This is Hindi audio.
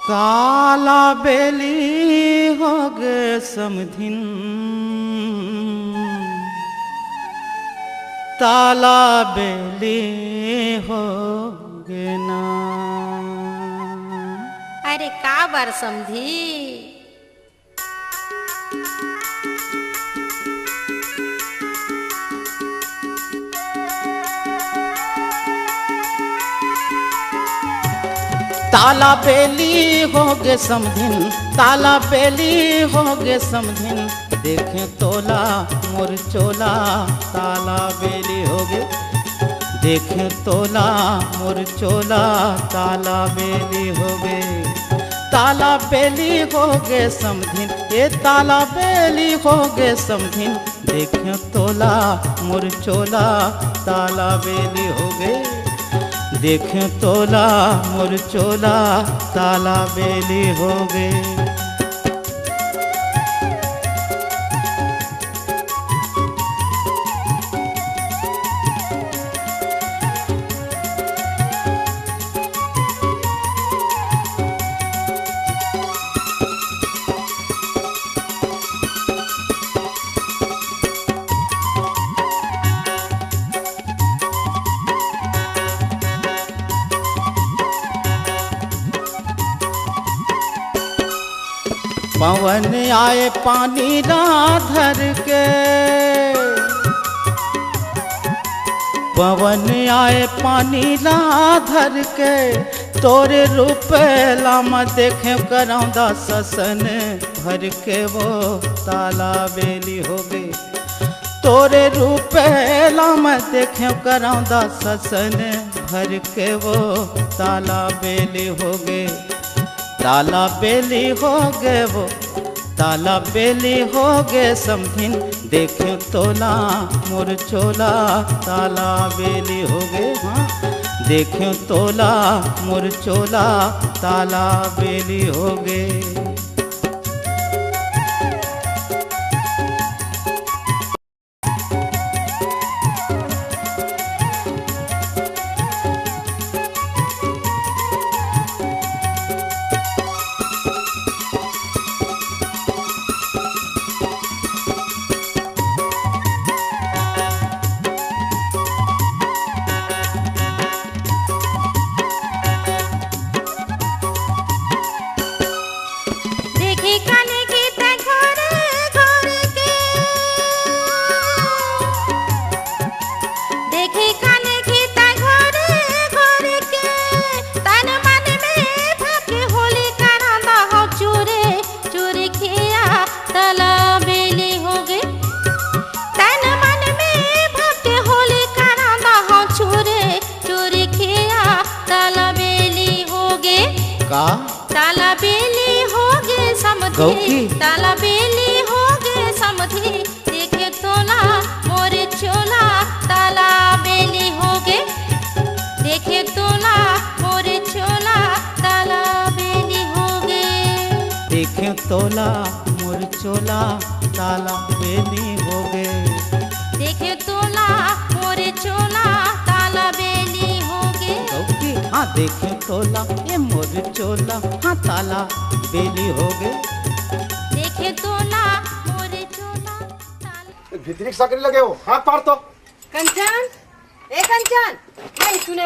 ताला बेली हो गे समधिन, ताला बेली हो गे ना। अरे का बार समझी ताला बेली हो गे समधिन, ताला बेली हो गे समधिन, देखें तोला मोर चोला ताला बेली हो गे। देखें तोला मोर चोला ताला बेली हो गे। ताला बेली हो गे समधिन, ये ताला बेली हो गे समधिन, देखें तोला मोर चोला ताला बेली हो गे। देखें तोला मोर चोला ताला बेली हो गे। पवन आए पानी ना धर के, पवन आए पानी ना धर के, तोरे रूप लामा देखे करौंदा ससन भर के वो ताला बेली हो गई। तोरे रूप लामा देखे करौंदा ससन भर के वो ताला बेली हो गए। ताला बेली हो गए वो ताला बेली हो गए समधिन, देखे तोला मोर चोला ताला बेली हो गए। हाँ देखे तोला मोर चोला ताला बेली हो गए। का ताला बेली हो गे समझी, ताला बेली हो गे समझी, देखे तोला मोरे चोला ताला बेली हो गे। देखे तोला मोरे चोला ताला बेली हो गे। देखे तोला मोर चोला ताला बेली हो गे। देखे तोला मोरे चोला ताला बेली हो गे। हाँ देखे तोला ये मोर चोला हाँ ताला बेली हो गए। देखे तोला मोरे चोला ताला। भीतरी साकरी लगे हो हाथ पार तो कंचन, ए कंचन, मैं सुने